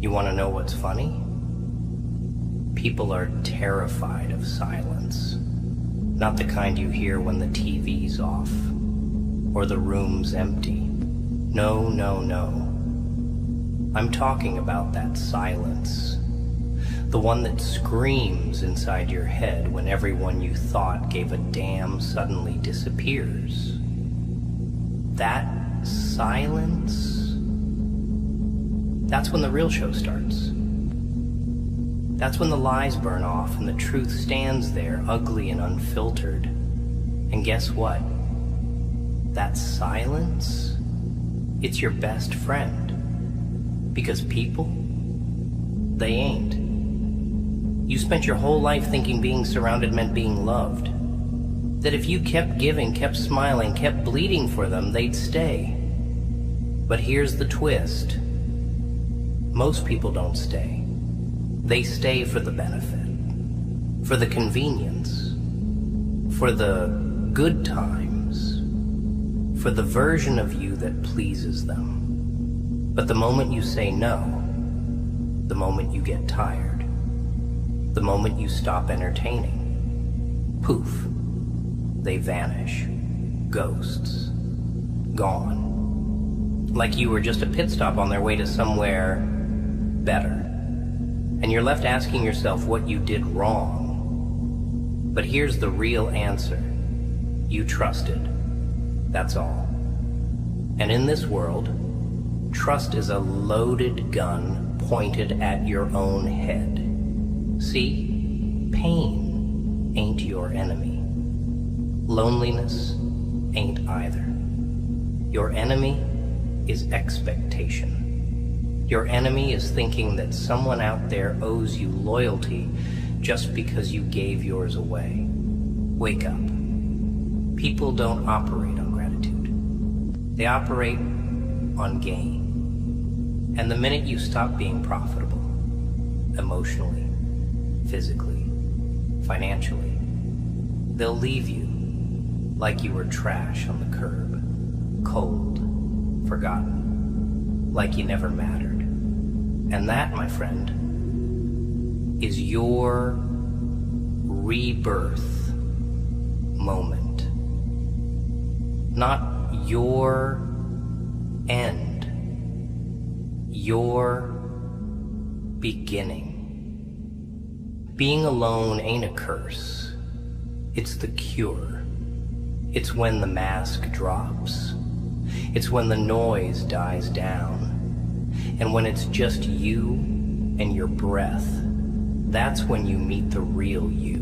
You want to know what's funny? People are terrified of silence. Not the kind you hear when the TV's off or the room's empty. No, no, no. I'm talking about that silence. The one that screams inside your head when everyone you thought gave a damn suddenly disappears. That silence, that's when the real show starts. That's when the lies burn off and the truth stands there, ugly and unfiltered. And guess what? That silence, it's your best friend. Because people, they ain't. You spent your whole life thinking being surrounded meant being loved. That if you kept giving, kept smiling, kept bleeding for them, they'd stay. But here's the twist. Most people don't stay. They stay for the benefit, for the convenience, for the good times, for the version of you that pleases them. But the moment you say no, the moment you get tired, the moment you stop entertaining, poof, they vanish, ghosts, gone. Like you were just a pit stop on their way to somewhere better. And you're left asking yourself what you did wrong. But here's the real answer. You trusted. That's all. And in this world, trust is a loaded gun pointed at your own head. See, pain ain't your enemy. Loneliness ain't either. Your enemy is expectation. Your enemy is thinking that someone out there owes you loyalty just because you gave yours away. Wake up. People don't operate on gratitude. They operate on gain. And the minute you stop being profitable, emotionally, physically, financially, they'll leave you like you were trash on the curb, cold, forgotten, like you never mattered. And that, my friend, is your rebirth moment. Not your end. Your beginning. Being alone ain't a curse. It's the cure. It's when the mask drops. It's when the noise dies down. And when it's just you and your breath, that's when you meet the real you.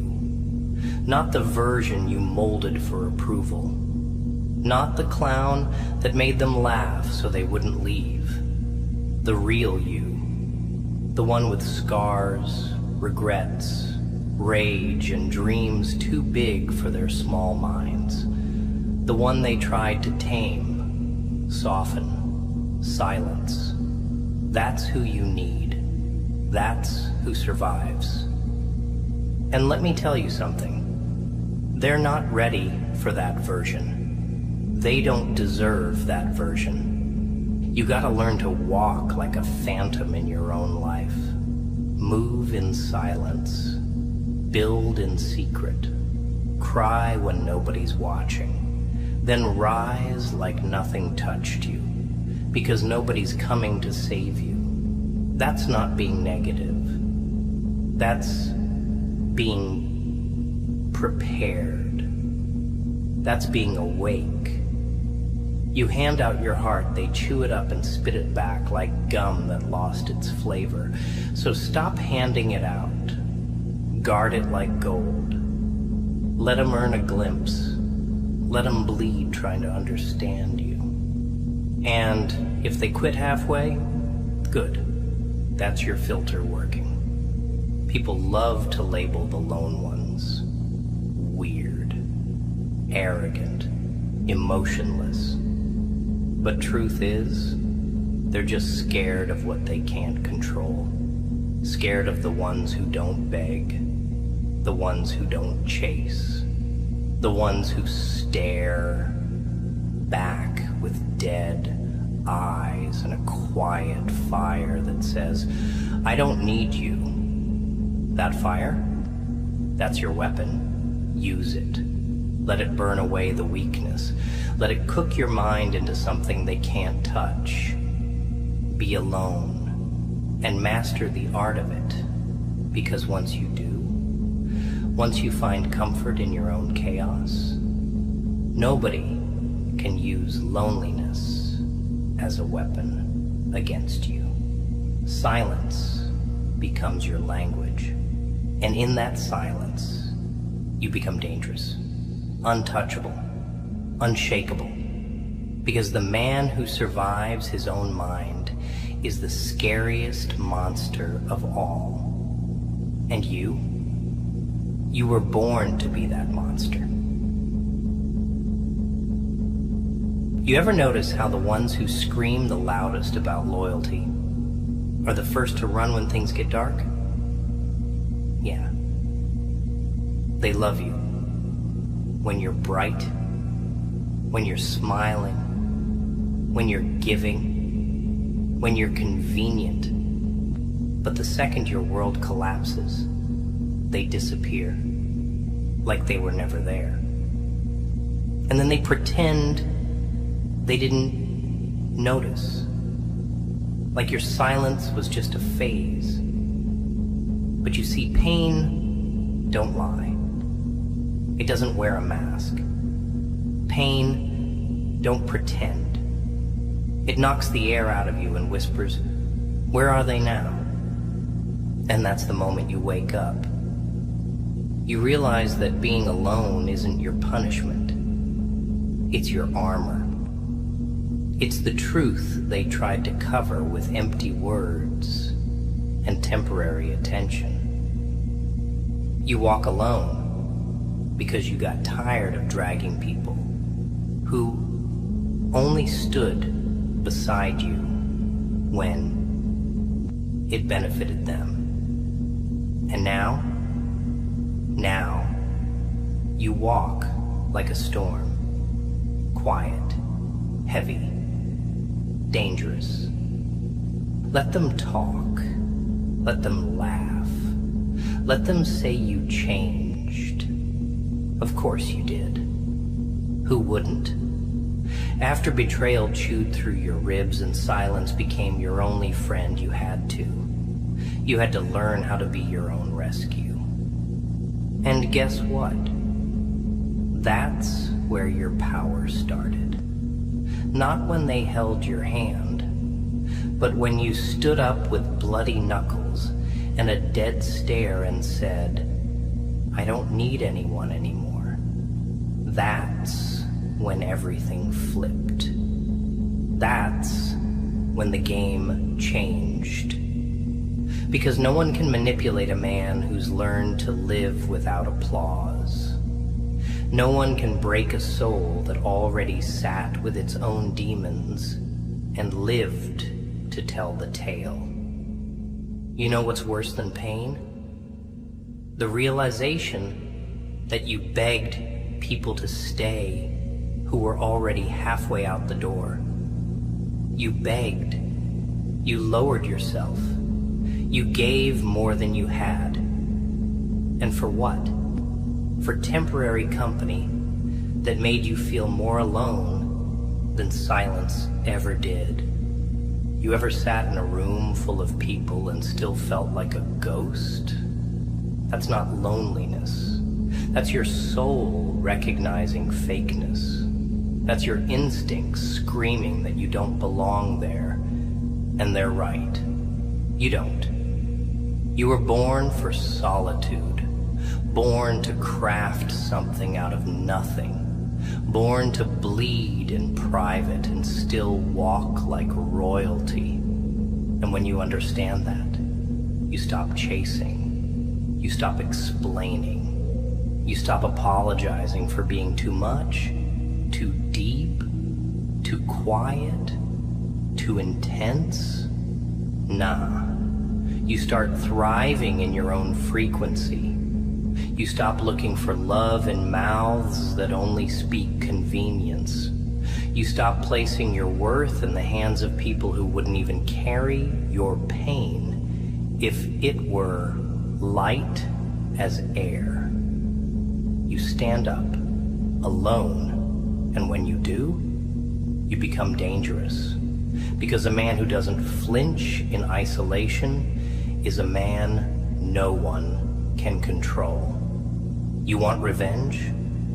Not the version you molded for approval. Not the clown that made them laugh so they wouldn't leave. The real you. The one with scars, regrets, rage, and dreams too big for their small minds. The one they tried to tame, soften, silence. That's who you need. That's who survives. And let me tell you something. They're not ready for that version. They don't deserve that version. You gotta learn to walk like a phantom in your own life. Move in silence. Build in secret. Cry when nobody's watching. Then rise like nothing touched you. Because nobody's coming to save you. That's not being negative. That's being prepared. That's being awake. You hand out your heart, they chew it up and spit it back like gum that lost its flavor. So stop handing it out. Guard it like gold. Let them earn a glimpse. Let them bleed trying to understand you. And if they quit halfway, good. That's your filter working. People love to label the lone ones. Weird, arrogant, emotionless. But truth is, they're just scared of what they can't control. Scared of the ones who don't beg, the ones who don't chase, the ones who stare back with dead, eyes and a quiet fire that says, I don't need you. That fire, that's your weapon. Use it. Let it burn away the weakness. Let it cook your mind into something they can't touch. Be alone and master the art of it, because once you do, once you find comfort in your own chaos, nobody can use loneliness as a weapon against you. Silence becomes your language, and in that silence, you become dangerous, untouchable, unshakable, because the man who survives his own mind is the scariest monster of all. And you were born to be that monster. You ever notice how the ones who scream the loudest about loyalty are the first to run when things get dark? Yeah. They love you when you're bright, when you're smiling, when you're giving, when you're convenient. But the second your world collapses, they disappear, like they were never there. And then they pretend they didn't notice, like your silence was just a phase. But you see, pain don't lie. It doesn't wear a mask. Pain don't pretend. It knocks the air out of you and whispers, where are they now? And that's the moment you wake up. You realize that being alone isn't your punishment. It's your armor. It's the truth they tried to cover with empty words and temporary attention. You walk alone because you got tired of dragging people who only stood beside you when it benefited them. And now you walk like a storm, quiet, heavy, dangerous. Let them talk, let them laugh, let them say you changed. Of course you did. Who wouldn't? After betrayal chewed through your ribs and silence became your only friend, you had to learn how to be your own rescue. And guess what? That's where your power started. Not when they held your hand, but when you stood up with bloody knuckles and a dead stare and said, I don't need anyone anymore. That's when everything flipped. That's when the game changed. Because no one can manipulate a man who's learned to live without applause. No one can break a soul that already sat with its own demons and lived to tell the tale. You know what's worse than pain? The realization that you begged people to stay who were already halfway out the door. You begged. You lowered yourself. You gave more than you had. And for what? For temporary company that made you feel more alone than silence ever did. You ever sat in a room full of people and still felt like a ghost? That's not loneliness. That's your soul recognizing fakeness. That's your instincts screaming that you don't belong there. And they're right. You don't. You were born for solitude. Born to craft something out of nothing. Born to bleed in private and still walk like royalty. And when you understand that, you stop chasing. You stop explaining. You stop apologizing for being too much, too deep, too quiet, too intense. Nah. You start thriving in your own frequency. You stop looking for love in mouths that only speak convenience. You stop placing your worth in the hands of people who wouldn't even carry your pain if it were light as air. You stand up alone, and when you do, you become dangerous. Because a man who doesn't flinch in isolation is a man no one can control. You want revenge?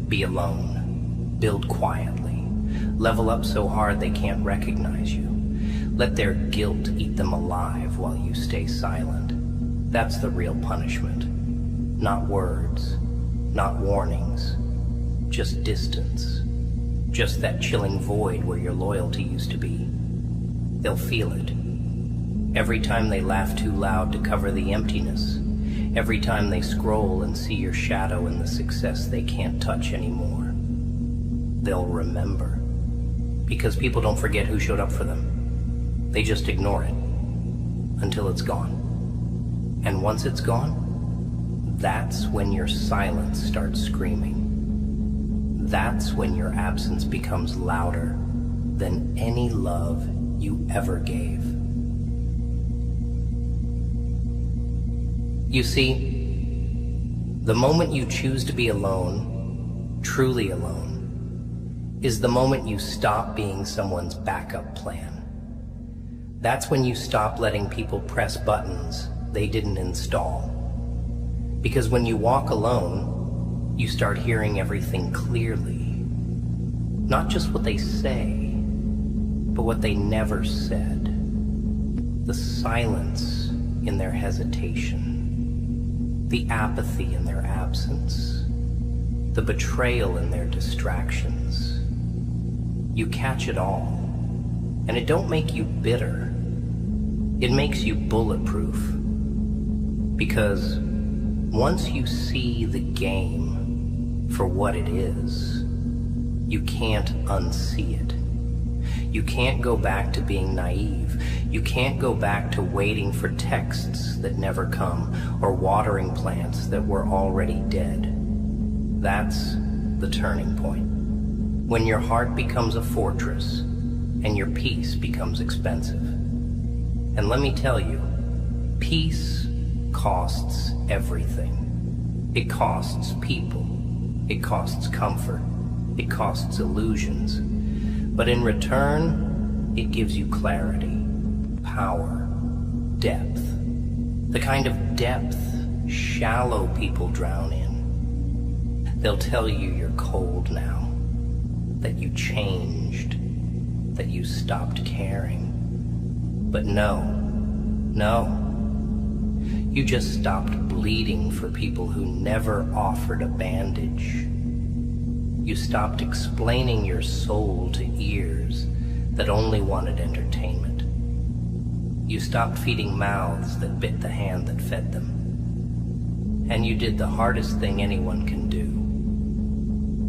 Be alone. Build quietly. Level up so hard they can't recognize you. Let their guilt eat them alive while you stay silent. That's the real punishment. Not words, not warnings, just distance. Just that chilling void where your loyalty used to be. They'll feel it. Every time they laugh too loud to cover the emptiness. Every time they scroll and see your shadow in the success they can't touch anymore. They'll remember. Because people don't forget who showed up for them. They just ignore it until it's gone. And once it's gone, that's when your silence starts screaming. That's when your absence becomes louder than any love you ever gave. You see, the moment you choose to be alone, truly alone, is the moment you stop being someone's backup plan. That's when you stop letting people press buttons they didn't install. Because when you walk alone, you start hearing everything clearly. Not just what they say, but what they never said. The silence in their hesitation, the apathy in their absence, the betrayal in their distractions. You catch it all, and it don't make you bitter. It makes you bulletproof. Because once you see the game for what it is, you can't unsee it. You can't go back to being naive. You can't go back to waiting for texts that never come or watering plants that were already dead. That's the turning point. When your heart becomes a fortress and your peace becomes expensive. And let me tell you, peace costs everything. It costs people. It costs comfort. It costs illusions. But in return, it gives you clarity, power, depth. The kind of depth shallow people drown in. They'll tell you you're cold now, that you changed, that you stopped caring. But no, you just stopped bleeding for people who never offered a bandage. You stopped explaining your soul to ears that only wanted entertainment. You stopped feeding mouths that bit the hand that fed them. And you did the hardest thing anyone can do.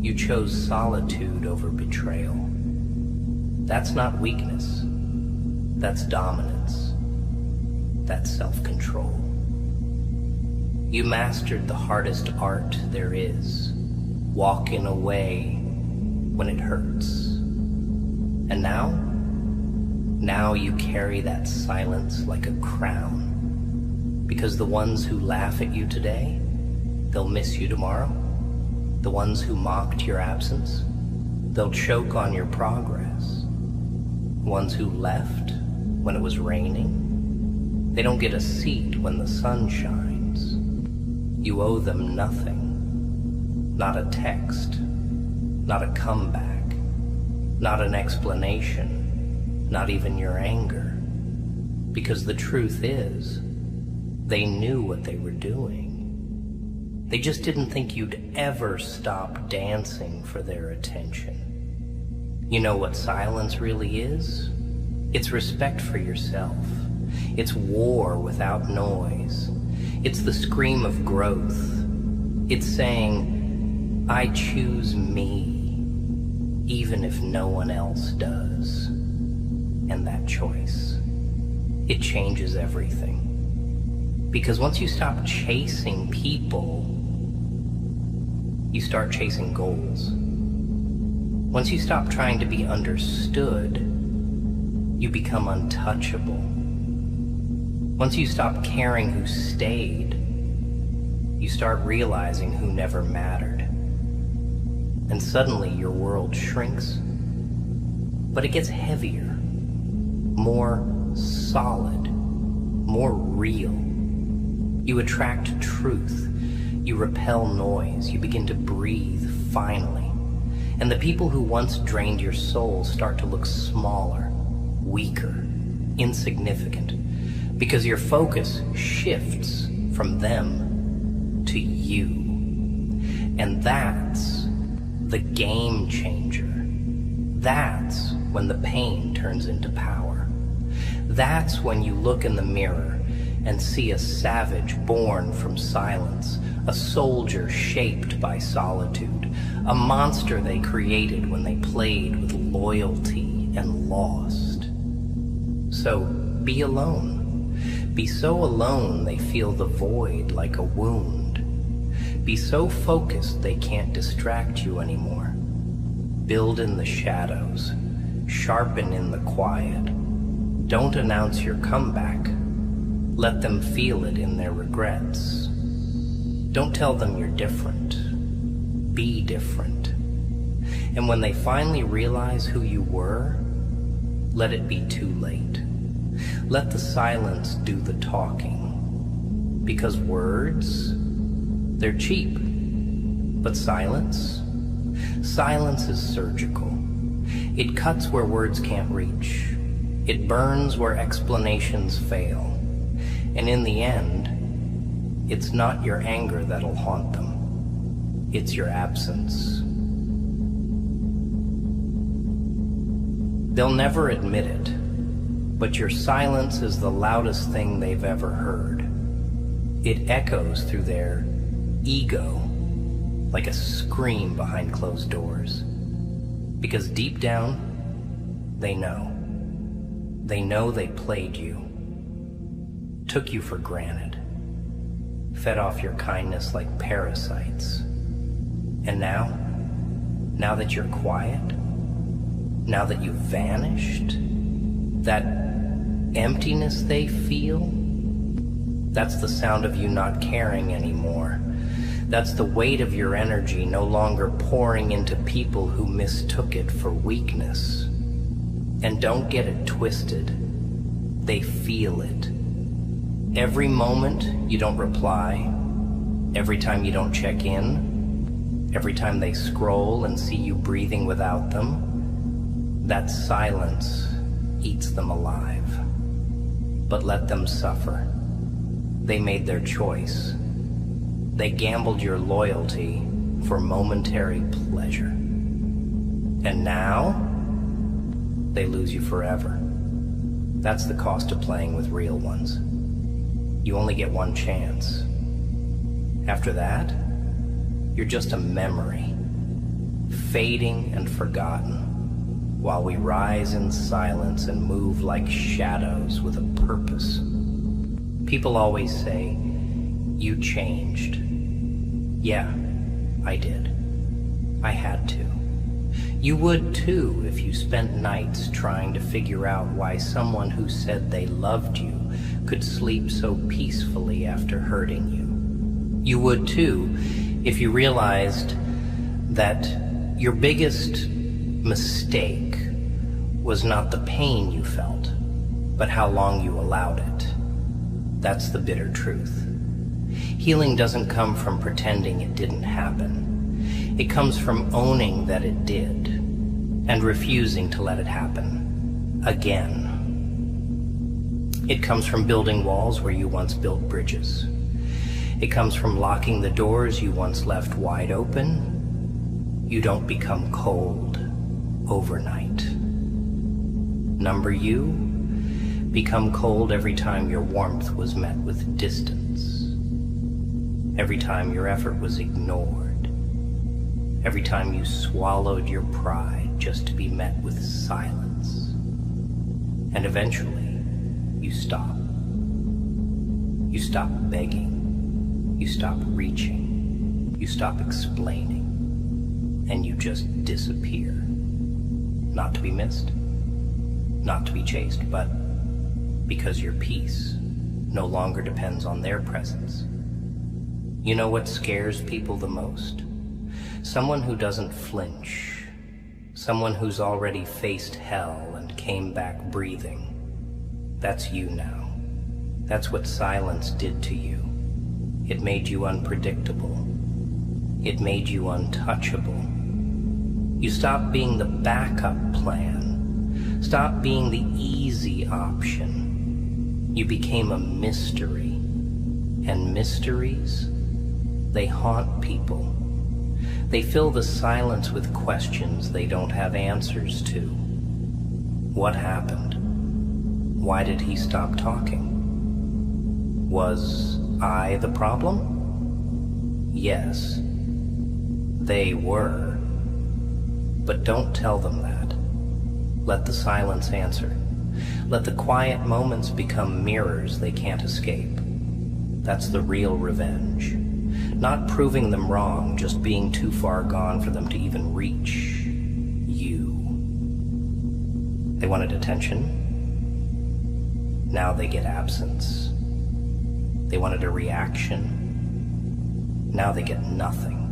You chose solitude over betrayal. That's not weakness. That's dominance. That's self-control. You mastered the hardest art there is. Walking away when it hurts. And now you carry that silence like a crown. Because the ones who laugh at you today, they'll miss you tomorrow. The ones who mocked your absence, they'll choke on your progress. The ones who left when it was raining, they don't get a seat when the sun shines. You owe them nothing. Not a text, not a comeback, not an explanation, not even your anger. Because the truth is, they knew what they were doing. They just didn't think you'd ever stop dancing for their attention. You know what silence really is? It's respect for yourself. It's war without noise. It's the scream of growth. It's saying, I choose me, even if no one else does. And that choice, it changes everything. Because once you stop chasing people, you start chasing goals. Once you stop trying to be understood, you become untouchable. Once you stop caring who stayed, you start realizing who never mattered. And suddenly your world shrinks, but it gets heavier, more solid, more real. You attract truth. You repel noise. You begin to breathe, finally. And the people who once drained your soul start to look smaller, weaker, insignificant, because your focus shifts from them to you. And that's the game changer. That's when the pain turns into power. That's when you look in the mirror and see a savage born from silence, a soldier shaped by solitude, a monster they created when they played with loyalty and lost. So be alone. Be so alone they feel the void like a wound. Be so focused they can't distract you anymore. Build in the shadows. Sharpen in the quiet. Don't announce your comeback. Let them feel it in their regrets. Don't tell them you're different. Be different. And when they finally realize who you were, let it be too late. Let the silence do the talking. Because words, they're cheap. But silence is surgical. It cuts where words can't reach. It burns where explanations fail. And in the end, it's not your anger that'll haunt them. It's your absence. They'll never admit it, but your silence is the loudest thing they've ever heard. It echoes through their ego like a scream behind closed doors. Because deep down, they know. They know they played you, took you for granted, fed off your kindness like parasites. And now that you're quiet, now that you've vanished, that emptiness they feel, that's the sound of you not caring anymore. That's the weight of your energy no longer pouring into people who mistook it for weakness. And don't get it twisted. They feel it. Every moment you don't reply, every time you don't check in, every time they scroll and see you breathing without them, that silence eats them alive. But let them suffer. They made their choice. They gambled your loyalty for momentary pleasure. And now, they lose you forever. That's the cost of playing with real ones. You only get one chance. After that, you're just a memory, fading and forgotten, while we rise in silence and move like shadows with a purpose. People always say, "You changed." Yeah, I did. I had to. You would too if you spent nights trying to figure out why someone who said they loved you could sleep so peacefully after hurting you. You would too if you realized that your biggest mistake was not the pain you felt, but how long you allowed it. That's the bitter truth. Healing doesn't come from pretending it didn't happen. It comes from owning that it did and refusing to let it happen again. It comes from building walls where you once built bridges. It comes from locking the doors you once left wide open. You don't become cold overnight. Number you, become cold every time your warmth was met with distance. Every time your effort was ignored. Every time you swallowed your pride just to be met with silence. And eventually, you stop. You stop begging. You stop reaching. You stop explaining. And you just disappear. Not to be missed, not to be chased, but because your peace no longer depends on their presence. You know what scares people the most? Someone who doesn't flinch. Someone who's already faced hell and came back breathing. That's you now. That's what silence did to you. It made you unpredictable. It made you untouchable. You stopped being the backup plan. Stopped being the easy option. You became a mystery. And mysteries, they haunt people. They fill the silence with questions they don't have answers to. What happened? Why did he stop talking? Was I the problem? Yes, they were. But don't tell them that. Let the silence answer. Let the quiet moments become mirrors they can't escape. That's the real revenge. Not proving them wrong, just being too far gone for them to even reach you. They wanted attention. Now they get absence. They wanted a reaction. Now they get nothing.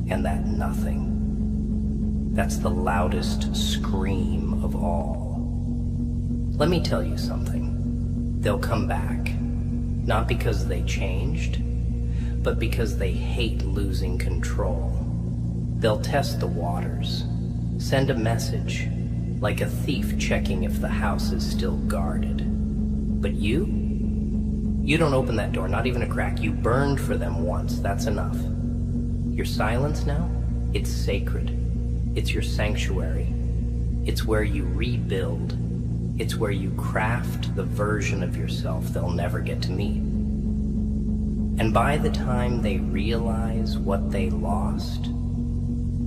And that nothing, that's the loudest scream of all. Let me tell you something. They'll come back, not because they changed, but because they hate losing control. They'll test the waters, send a message, like a thief checking if the house is still guarded. But you don't open that door, not even a crack. You burned for them once, that's enough. Your silence now, it's sacred. It's your sanctuary. It's where you rebuild. It's where you craft the version of yourself they'll never get to meet. And by the time they realize what they lost,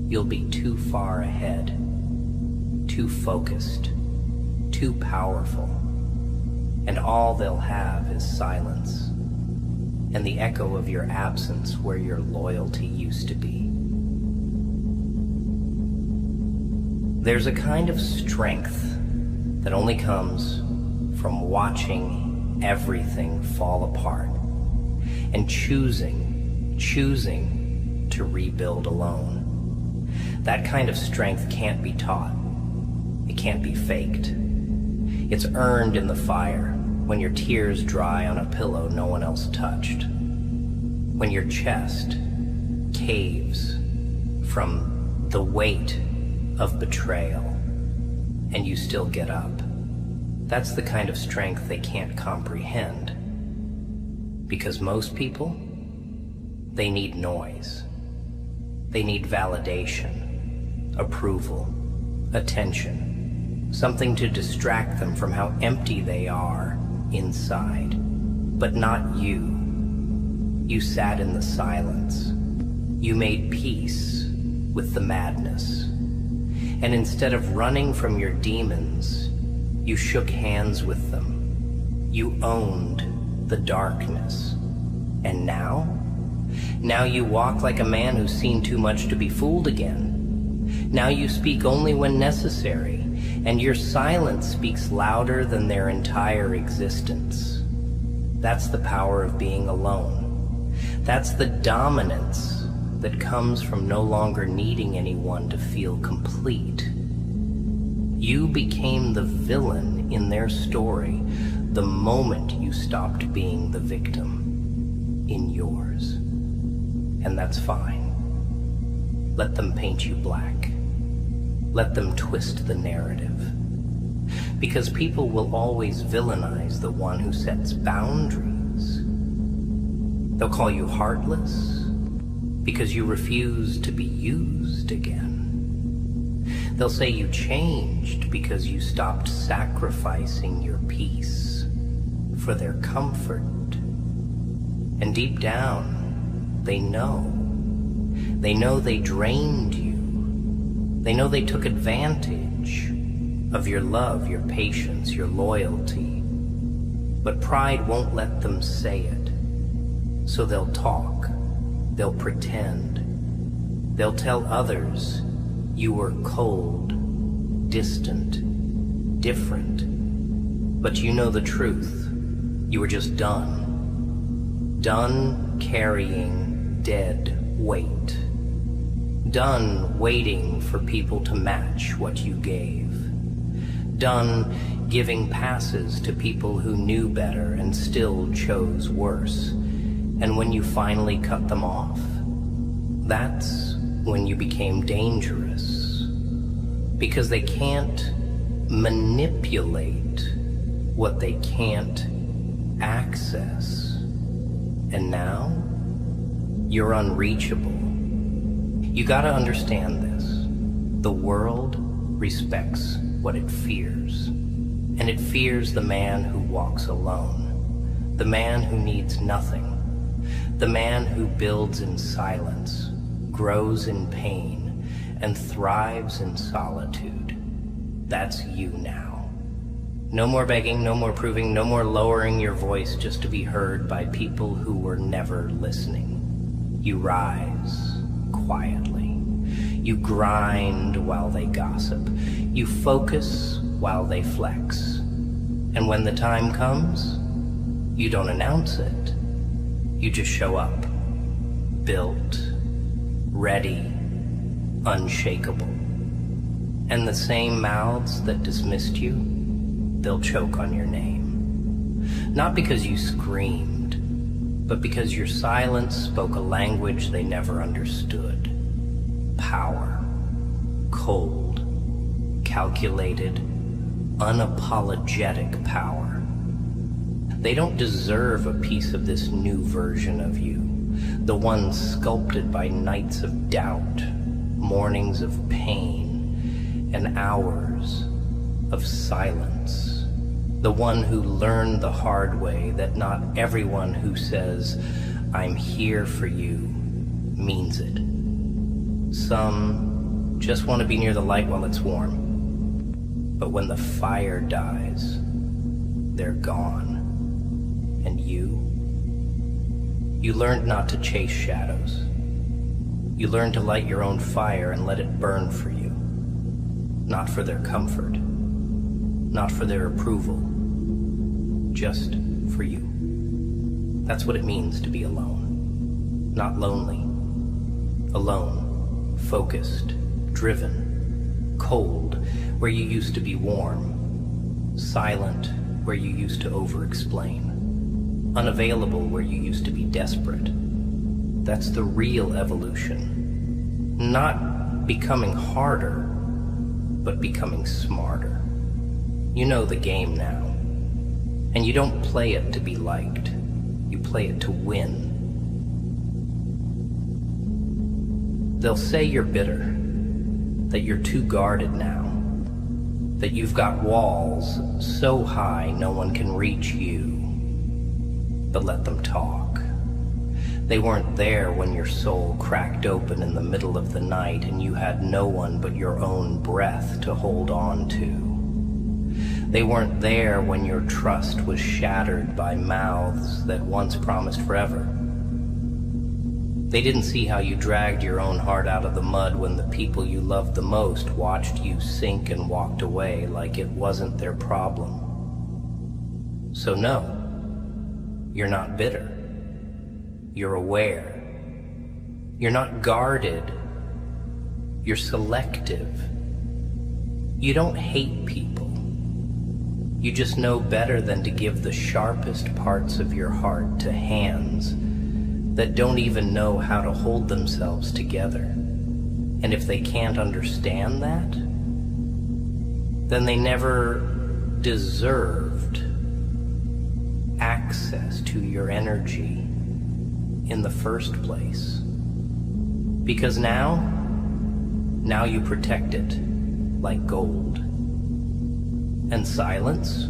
you'll be too far ahead, too focused, too powerful, and all they'll have is silence and the echo of your absence where your loyalty used to be. There's a kind of strength that only comes from watching everything fall apart and choosing to rebuild alone. That kind of strength can't be taught. It can't be faked. It's earned in the fire, when your tears dry on a pillow no one else touched. When your chest caves from the weight of betrayal, and you still get up. That's the kind of strength they can't comprehend. Because most people, they need noise. They need validation, approval, attention, something to distract them from how empty they are inside. But not you. You sat in the silence. You made peace with the madness. And instead of running from your demons, you shook hands with them. You owned the darkness. And now you walk like a man who's seen too much to be fooled again. Now you speak only when necessary, and your silence speaks louder than their entire existence. That's the power of being alone. That's the dominance that comes from no longer needing anyone to feel complete. You became the villain in their story the moment you stopped being the victim in yours. And that's fine. Let them paint you black. Let them twist the narrative. Because people will always villainize the one who sets boundaries. They'll call you heartless because you refuse to be used again. They'll say you changed because you stopped sacrificing your peace for their comfort. And deep down, they know. They know they drained you. They know they took advantage of your love, your patience, your loyalty. But pride won't let them say it. So they'll talk. They'll pretend. They'll tell others you were cold distant, different. But you know the truth. You were just done. Done carrying dead weight. Done waiting for people to match what you gave. Done giving passes to people who knew better and still chose worse. And when you finally cut them off, that's when you became dangerous. Because they can't manipulate what they can't access. And now, you're unreachable. You gotta understand this. The world respects what it fears. And it fears the man who walks alone. The man who needs nothing. The man who builds in silence, grows in pain, and thrives in solitude. That's you now. No more begging, no more proving, no more lowering your voice just to be heard by people who were never listening. You rise quietly. You grind while they gossip. You focus while they flex. And when the time comes, you don't announce it. You just show up, built, ready, unshakable. And the same mouths that dismissed you, they'll choke on your name. Not because you screamed, but because your silence spoke a language they never understood. Power, cold, calculated, unapologetic power. They don't deserve a piece of this new version of you, the one sculpted by nights of doubt, mornings of pain, and hours of silence. The one who learned the hard way that not everyone who says, "I'm here for you," means it. Some just want to be near the light while it's warm. But when the fire dies, they're gone. And you learned not to chase shadows. You learned to light your own fire and let it burn for you. Not for their comfort, not for their approval, just for you. That's what it means to be alone. Not lonely. Alone, focused, driven, cold, where you used to be warm, silent, where you used to over-explain, unavailable where you used to be desperate. That's the real evolution. Not becoming harder, but becoming smarter. You know the game now. And you don't play it to be liked. You play it to win. They'll say you're bitter, that you're too guarded now, that you've got walls so high no one can reach you. But let them talk. They weren't there when your soul cracked open in the middle of the night and you had no one but your own breath to hold on to. They weren't there when your trust was shattered by mouths that once promised forever. They didn't see how you dragged your own heart out of the mud when the people you loved the most watched you sink and walked away like it wasn't their problem. So no. You're not bitter. You're aware. You're not guarded. You're selective. You don't hate people. You just know better than to give the sharpest parts of your heart to hands that don't even know how to hold themselves together. And if they can't understand that, then they never deserved access to your energy in the first place. Because now you protect it like gold. And silence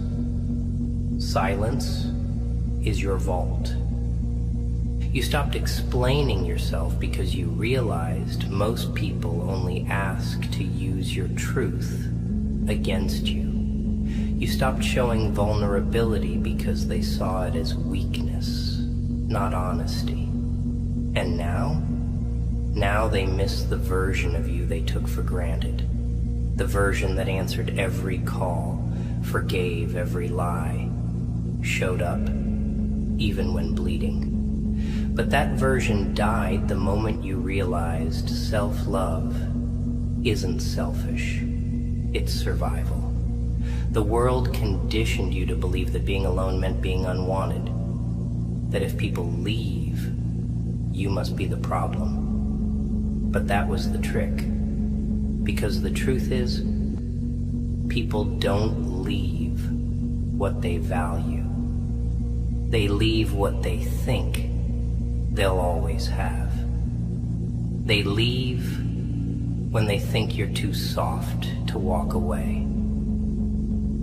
is your vault. You stopped explaining yourself because you realized most people only ask to use your truth against you. You stopped showing vulnerability because they saw it as weakness, not honesty. And now they miss the version of you they took for granted. The version that answered every call, forgave every lie, showed up even when bleeding. But that version died the moment you realized self-love isn't selfish, it's survival. The world conditioned you to believe that being alone meant being unwanted, that if people leave, you must be the problem. But that was the trick, because the truth is, people don't leave what they value. They leave what they think they'll always have. They leave when they think you're too soft to walk away.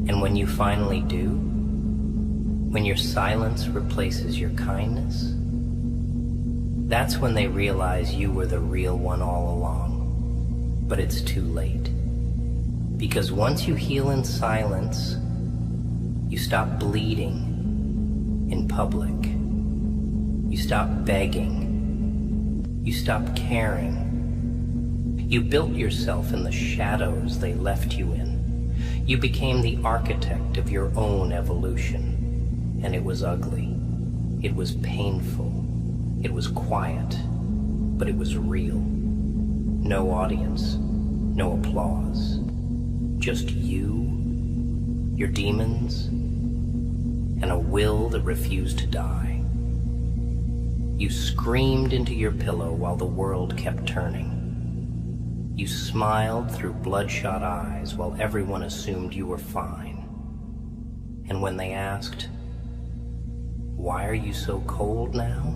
And when you finally do, when your silence replaces your kindness, that's when they realize you were the real one all along. But it's too late. Because once you heal in silence, you stop bleeding in public. You stop begging. You stop caring. You built yourself in the shadows they left you in. You became the architect of your own evolution. And it was ugly. It was painful. It was quiet. But it was real. No audience. No applause. Just you, your demons, and a will that refused to die. You screamed into your pillow while the world kept turning. You smiled through bloodshot eyes while everyone assumed you were fine. And when they asked, "Why are you so cold now?"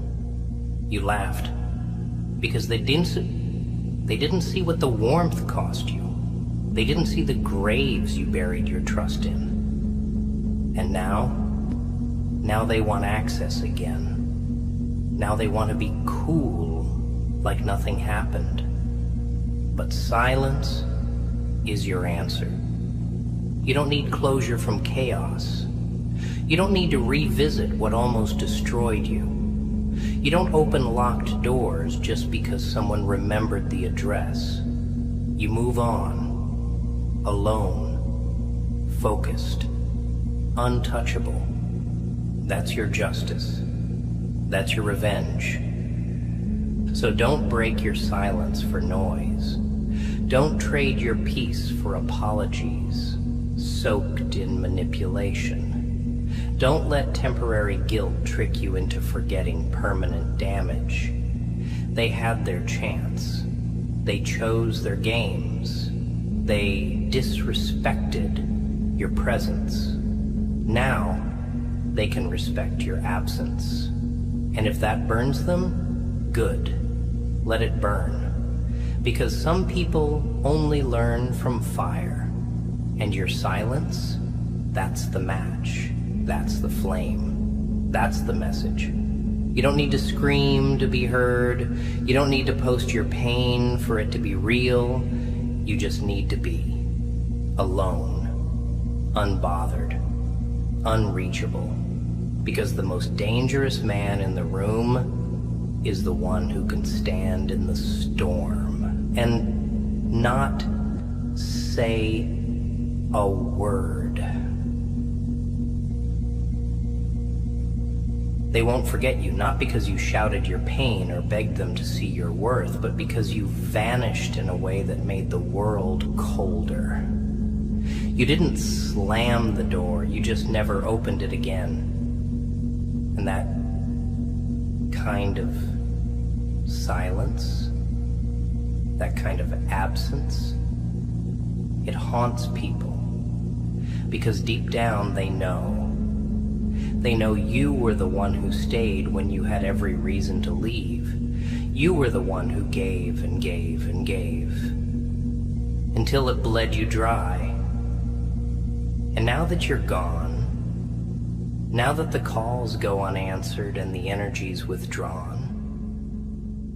you laughed, because they didn't see what the warmth cost you. They didn't see the graves you buried your trust in. And now they want access again. Now they want to be cool, like nothing happened. But silence is your answer. You don't need closure from chaos. You don't need to revisit what almost destroyed you. You don't open locked doors just because someone remembered the address. You move on, alone, focused, untouchable. That's your justice. That's your revenge. So don't break your silence for noise. Don't trade your peace for apologies soaked in manipulation. Don't let temporary guilt trick you into forgetting permanent damage. They had their chance. They chose their games. They disrespected your presence. Now they can respect your absence. And if that burns them, good. Let it burn. Because some people only learn from fire. And your silence, that's the match. That's the flame. That's the message. You don't need to scream to be heard. You don't need to post your pain for it to be real. You just need to be alone, unbothered, unreachable. Because the most dangerous man in the room is the one who can stand in the storm and not say a word. They won't forget you, not because you shouted your pain or begged them to see your worth, but because you vanished in a way that made the world colder. You didn't slam the door, you just never opened it again. And that kind of silence, that kind of absence, it haunts people. Because deep down they know. They know you were the one who stayed when you had every reason to leave. You were the one who gave and gave and gave, until it bled you dry. And now that you're gone, now that the calls go unanswered and the energy's withdrawn,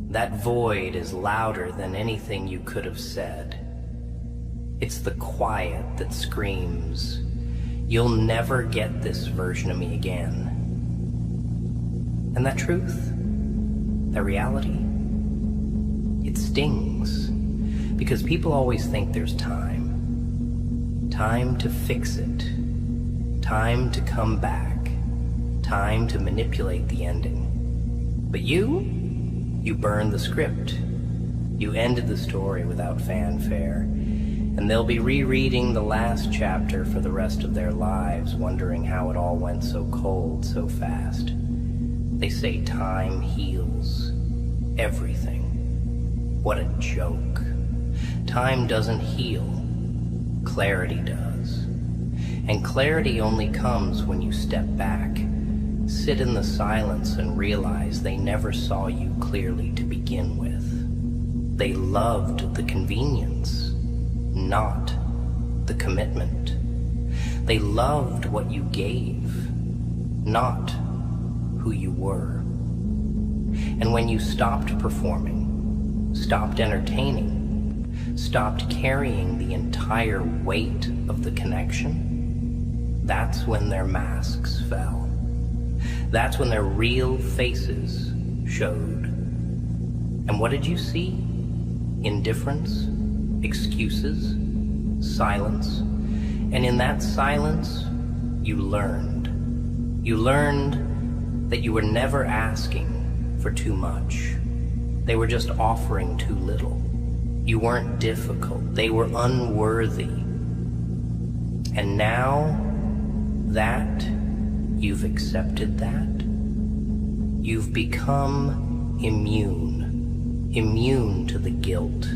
that void is louder than anything you could have said. It's the quiet that screams, "You'll never get this version of me again." And that truth, that reality, it stings. Because people always think there's time. Time to fix it. Time to come back. Time to manipulate the ending. But you burned the script. You ended the story without fanfare, and they'll be rereading the last chapter for the rest of their lives, wondering how it all went so cold so fast. They say time heals everything. What a joke. Time doesn't heal. Clarity does. And clarity only comes when you step back, sit in the silence, and realize they never saw you clearly to begin with. They loved the convenience, not the commitment. They loved what you gave, not who you were. And when you stopped performing, stopped entertaining, stopped carrying the entire weight of the connection, that's when their masks fell. That's when their real faces showed. And what did you see? Indifference, excuses, silence. And in that silence, you learned. You learned that you were never asking for too much. They were just offering too little. You weren't difficult. They were unworthy. And now that you've accepted that, you've become immune. Immune to the guilt.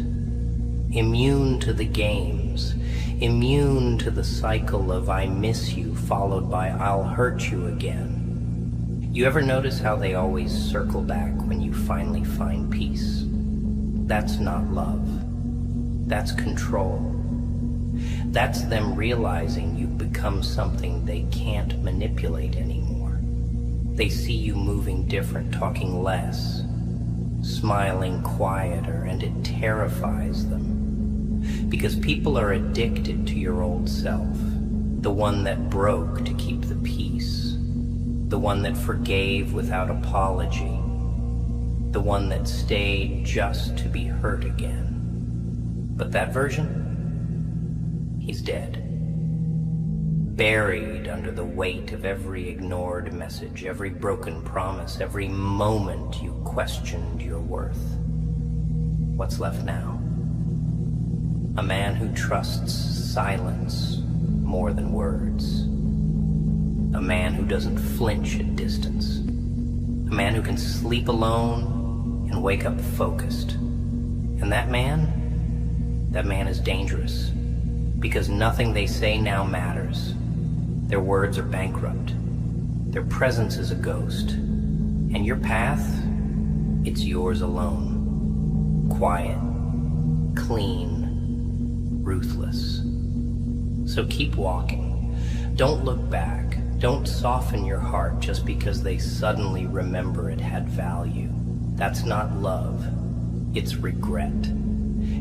Immune to the games. Immune to the cycle of I miss you followed by I'll hurt you again. You ever notice how they always circle back when you finally find peace? That's not love. That's control. That's them realizing you've become something they can't manipulate anymore. They see you moving different, talking less, smiling quieter, and it terrifies them. Because people are addicted to your old self, the one that broke to keep the peace, the one that forgave without apology, the one that stayed just to be hurt again. But that version, he's dead. Buried under the weight of every ignored message, every broken promise, every moment you questioned your worth. What's left now? A man who trusts silence more than words. A man who doesn't flinch at distance. A man who can sleep alone and wake up focused. And that man is dangerous, because nothing they say now matters. Their words are bankrupt. Their presence is a ghost. And your path, it's yours alone. Quiet, clean, ruthless. So keep walking. Don't look back. Don't soften your heart just because they suddenly remember it had value. That's not love. It's regret.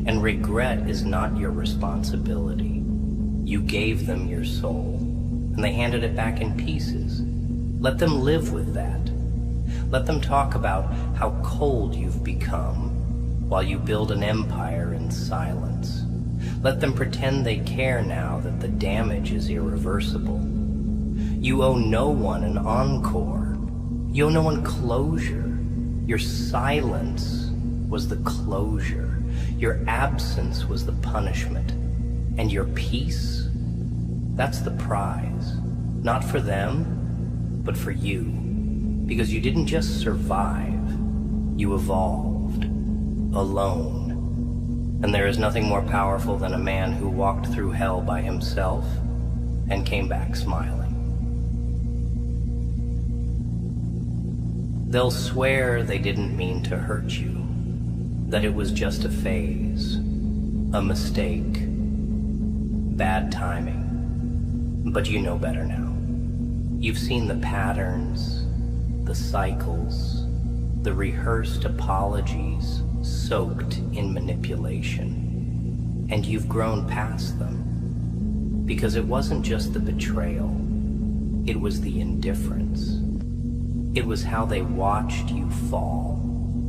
And regret is not your responsibility. You gave them your soul, and they handed it back in pieces. Let them live with that. Let them talk about how cold you've become while you build an empire in silence. Let them pretend they care now that the damage is irreversible. You owe no one an encore. You owe no one closure. Your silence was the closure. Your absence was the punishment. And your peace, that's the prize. Not for them, but for you. Because you didn't just survive, you evolved, alone. And there is nothing more powerful than a man who walked through hell by himself and came back smiling. They'll swear they didn't mean to hurt you, that it was just a phase, a mistake, bad timing. But you know better now. You've seen the patterns, the cycles, the rehearsed apologies soaked in manipulation. And you've grown past them. Because it wasn't just the betrayal, it was the indifference. It was how they watched you fall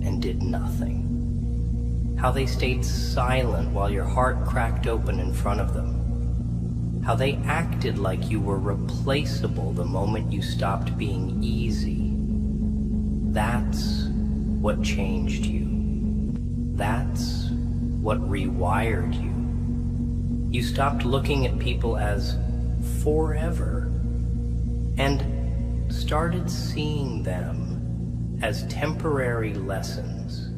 and did nothing. How they stayed silent while your heart cracked open in front of them. how they acted like you were replaceable the moment you stopped being easy. That's what changed you. That's what rewired you. You stopped looking at people as forever and started seeing them as temporary lessons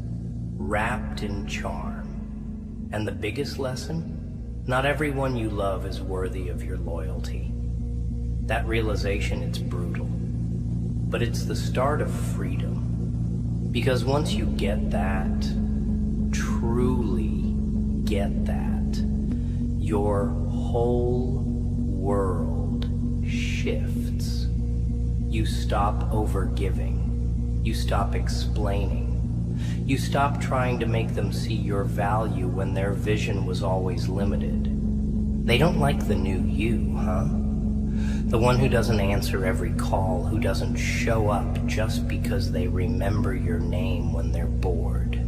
wrapped in charm. And the biggest lesson? Not everyone you love is worthy of your loyalty. That realization, it's brutal, but it's the start of freedom. Because once you get that, truly get that, your whole world shifts. You stop overgiving. You stop explaining. You stop trying to make them see your value when their vision was always limited. They don't like the new you, huh? The one who doesn't answer every call, who doesn't show up just because they remember your name when they're bored.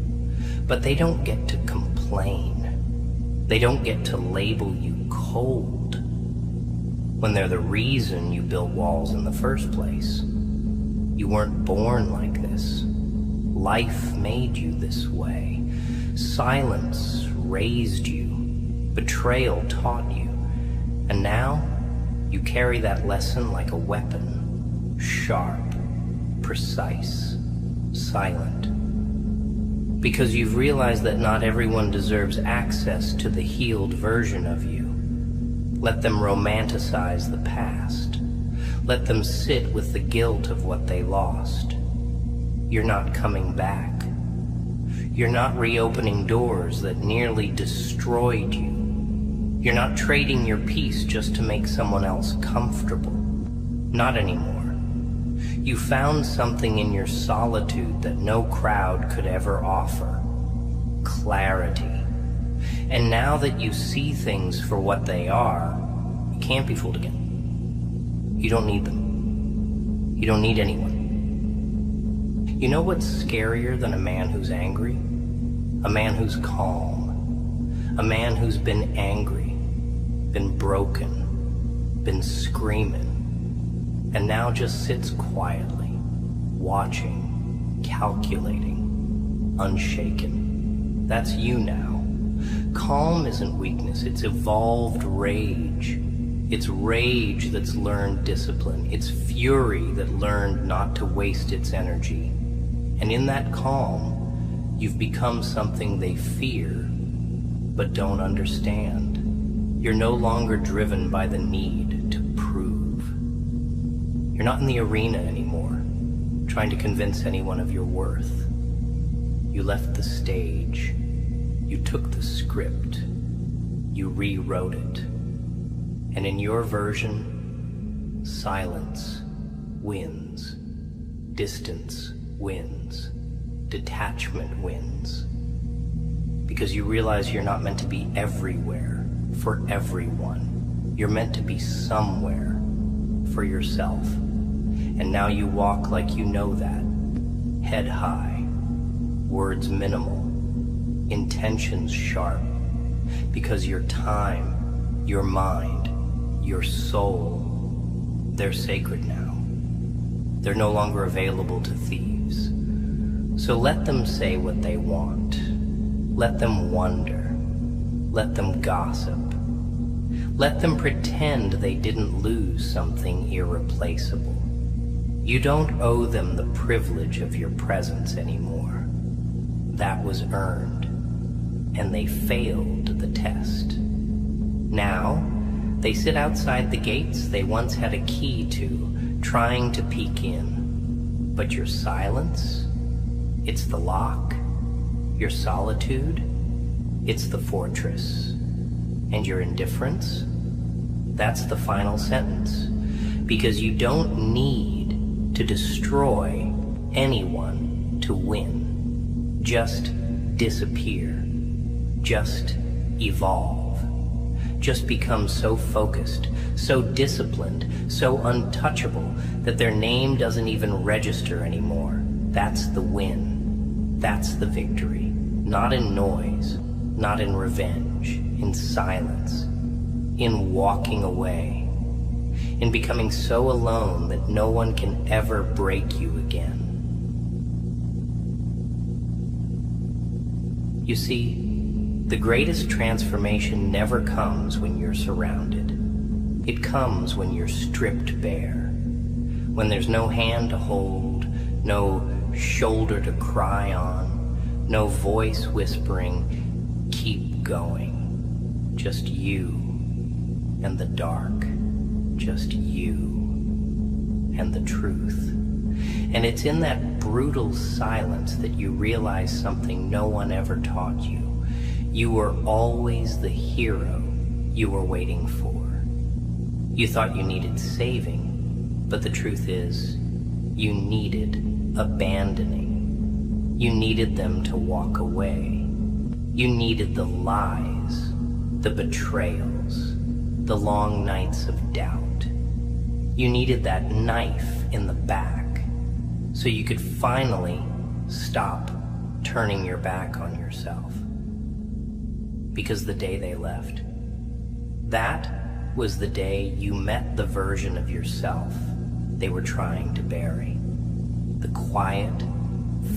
But they don't get to complain. They don't get to label you cold when they're the reason you built walls in the first place. You weren't born like this. Life made you this way. Silence raised you. Betrayal taught you. And now you carry that lesson like a weapon. Sharp, precise, silent. Because you've realized that not everyone deserves access to the healed version of you. Let them romanticize the past. Let them sit with the guilt of what they lost. You're not coming back. You're not reopening doors that nearly destroyed you. You're not trading your peace just to make someone else comfortable. Not anymore. You found something in your solitude that no crowd could ever offer. Clarity. And now that you see things for what they are, you can't be fooled again. You don't need them. You don't need anyone. You know what's scarier than a man who's angry? A man who's calm. A man who's been angry, been broken, been screaming, and now just sits quietly, watching, calculating, unshaken. That's you now. Calm isn't weakness, it's evolved rage. It's rage that's learned discipline. It's fury that learned not to waste its energy. And in that calm, you've become something they fear, but don't understand. You're no longer driven by the need to prove. You're not in the arena anymore, trying to convince anyone of your worth. You left the stage. You took the script. You rewrote it. And in your version, silence wins. Distance wins. Detachment wins. Because you realize you're not meant to be everywhere for everyone. You're meant to be somewhere for yourself. And now you walk like you know that. Head high, words minimal, intentions sharp. Because your time, your mind, your soul, they're sacred now. They're no longer available to thieves. So let them say what they want. Let them wonder. Let them gossip. Let them pretend they didn't lose something irreplaceable. You don't owe them the privilege of your presence anymore. That was earned, and they failed the test. Now, they sit outside the gates they once had a key to, trying to peek in. But your silence, it's the lock. Your solitude, it's the fortress. And your indifference, that's the final sentence. Because you don't need to destroy anyone to win. Just disappear. Just evolve. Just become so focused, so disciplined, so untouchable that their name doesn't even register anymore. That's the win. That's the victory. Not in noise, not in revenge, in silence. in walking away, in becoming so alone that no one can ever break you again. You see, the greatest transformation never comes when you're surrounded. It comes when you're stripped bare, when there's no hand to hold, no shoulder to cry on, no voice whispering, keep going. Just you and the dark, just you and the truth. And it's in that brutal silence that you realize something no one ever taught you. You were always the hero you were waiting for. You thought you needed saving, but the truth is, you needed abandoning. You needed them to walk away. You needed the lies, the betrayals, the long nights of doubt. You needed that knife in the back so you could finally stop turning your back on yourself. Because the day they left, that was the day you met the version of yourself they were trying to bury. The quiet,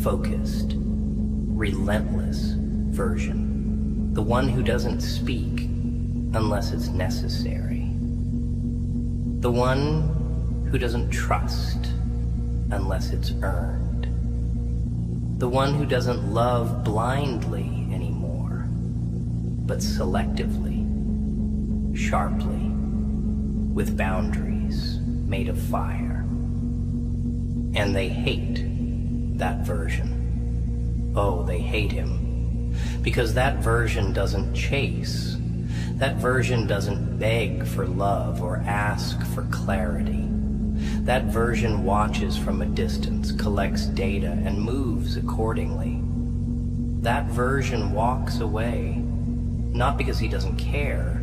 focused, relentless version. The one who doesn't speak unless it's necessary. The one who doesn't trust unless it's earned. The one who doesn't love blindly anymore, but selectively, sharply, with boundaries made of fire. And they hate that version. Oh, they hate him. Because that version doesn't chase. That version doesn't beg for love or ask for clarity. That version watches from a distance, collects data, and moves accordingly. That version walks away, not because he doesn't care,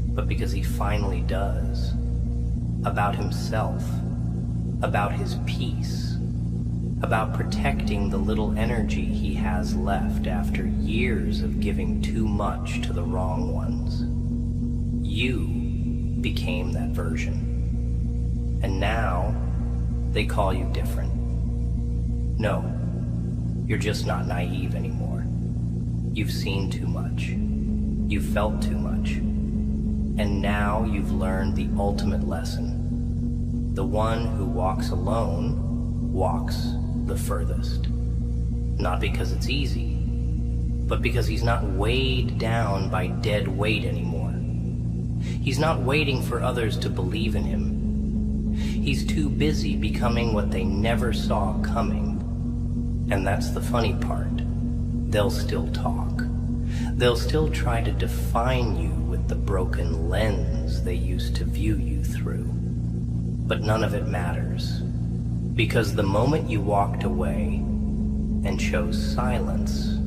but because he finally does. About himself, about his peace, about protecting the little energy he has left after years of giving too much to the wrong ones. You became that version. And now they call you different. No, you're just not naive anymore. You've seen too much. You've felt too much. And now you've learned the ultimate lesson. The one who walks alone walks the furthest. Not because it's easy, but because he's not weighed down by dead weight anymore. He's not waiting for others to believe in him. He's too busy becoming what they never saw coming. And that's the funny part. They'll still talk. They'll still try to define you with the broken lens they used to view you through. But none of it matters. Because the moment you walked away and chose silence,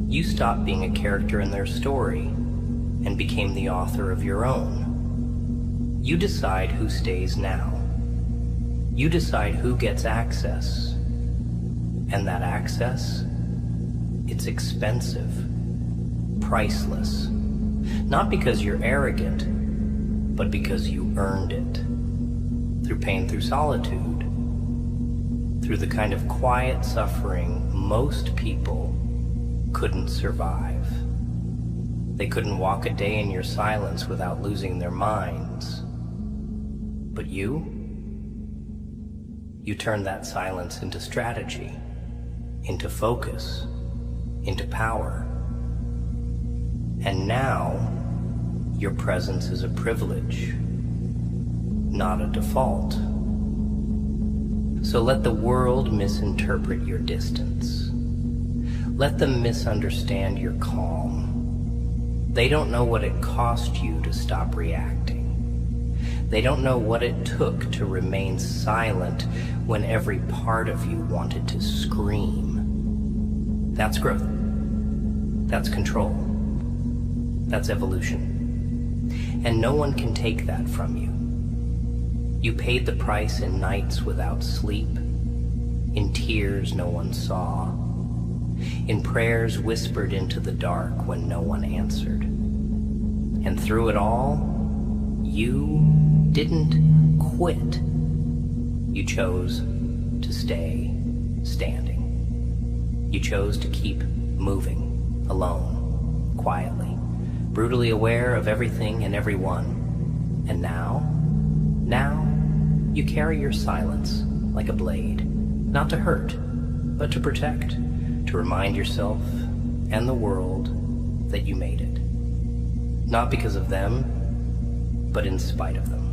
you stopped being a character in their story and became the author of your own. You decide who stays now. You decide who gets access. And that access, it's expensive, priceless. Not because you're arrogant, but because you earned it. Through pain, through solitude, through the kind of quiet suffering most people couldn't survive. They couldn't walk a day in your silence without losing their minds. But you turned that silence into strategy, into focus, into power. And now, your presence is a privilege, not a default. So let the world misinterpret your distance. Let them misunderstand your calm. They don't know what it cost you to stop reacting. They don't know what it took to remain silent when every part of you wanted to scream. That's growth. That's control. That's evolution. And no one can take that from you. You paid the price in nights without sleep, in tears no one saw, in prayers whispered into the dark when no one answered. And through it all, You didn't quit. You chose to stay standing. You chose to keep moving, alone, quietly, brutally aware of everything and everyone. And now you carry your silence like a blade, not to hurt, but to protect, to remind yourself and the world that you made it. Not because of them, but in spite of them.